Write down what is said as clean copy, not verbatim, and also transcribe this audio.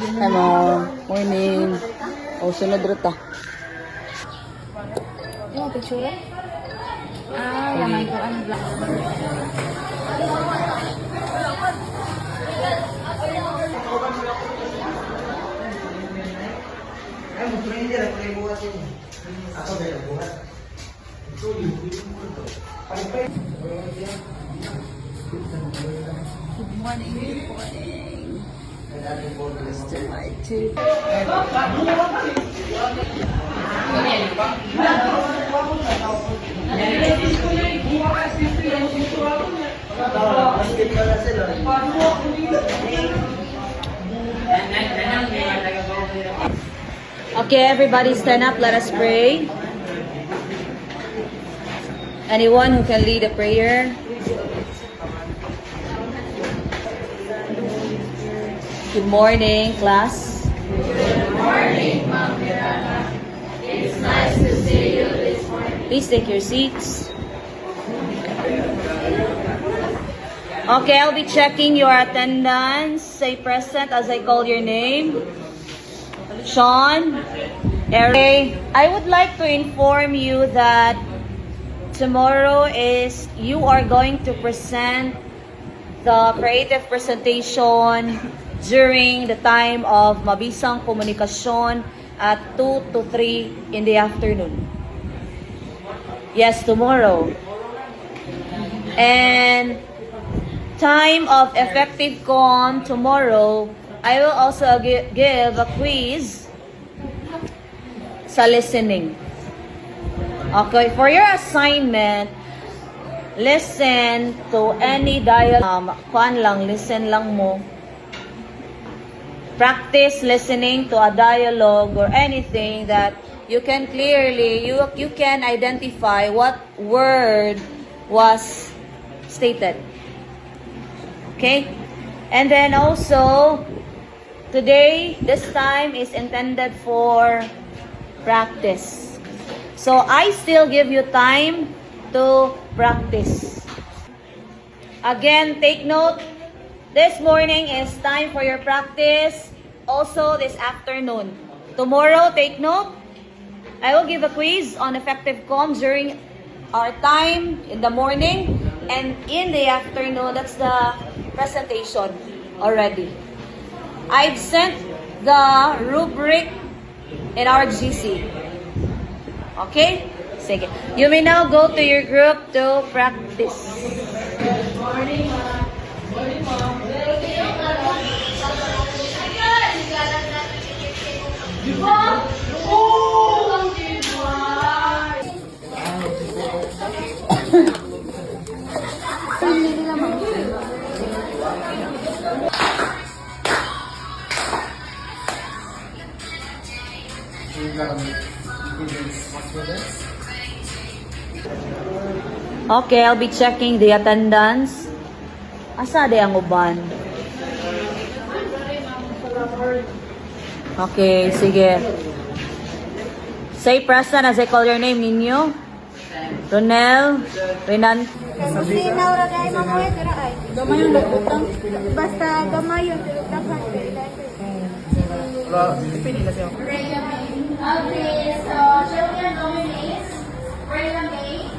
Hello. Morning. O, sunod rita. Yung picture? Ah, naman ko ang black. Good morning, good morning. Mr. Mike. Okay, everybody stand up. Let us pray. Anyone who can lead a prayer. Good morning, class. Good morning, Ma'am Miranda. It's nice to see you this morning. Please take your seats. Okay, I'll be checking your attendance. Say present as I call your name. Sean, Eric. I would like to inform you that tomorrow you are going to present the creative presentation during the time of Mabisang Komunikasyon at 2 to 3 in the afternoon. Yes, tomorrow. And time of effective com tomorrow, I will also give a quiz sa listening. Okay, for your assignment, listen to any dialogue. Listen lang mo. Practice listening to a dialogue or anything that you can clearly, you can identify what word was stated. Okay? And then also, today, this time is intended for practice. So, I still give you time to practice. Again, take note, this morning is time for your practice. Also, this afternoon. Tomorrow, take note, I will give a quiz on effective comms during our time in the morning and in the afternoon. That's the presentation already. I've sent the rubric in our GC. Okay? Sige. You may now go to your group to practice. Good morning, Ma'am. Good morning, Ma'am. Okay, I'll be checking the attendance. Asa di ang uban? Okay, sige. Say present as I call your name, Ninyo. Ronel, Renan. Kasi naura dahil mamuhay, pero ay. Gamay yung nagutang. Basta gamay yung dapat. Okay, so shall we nominate Rhea May?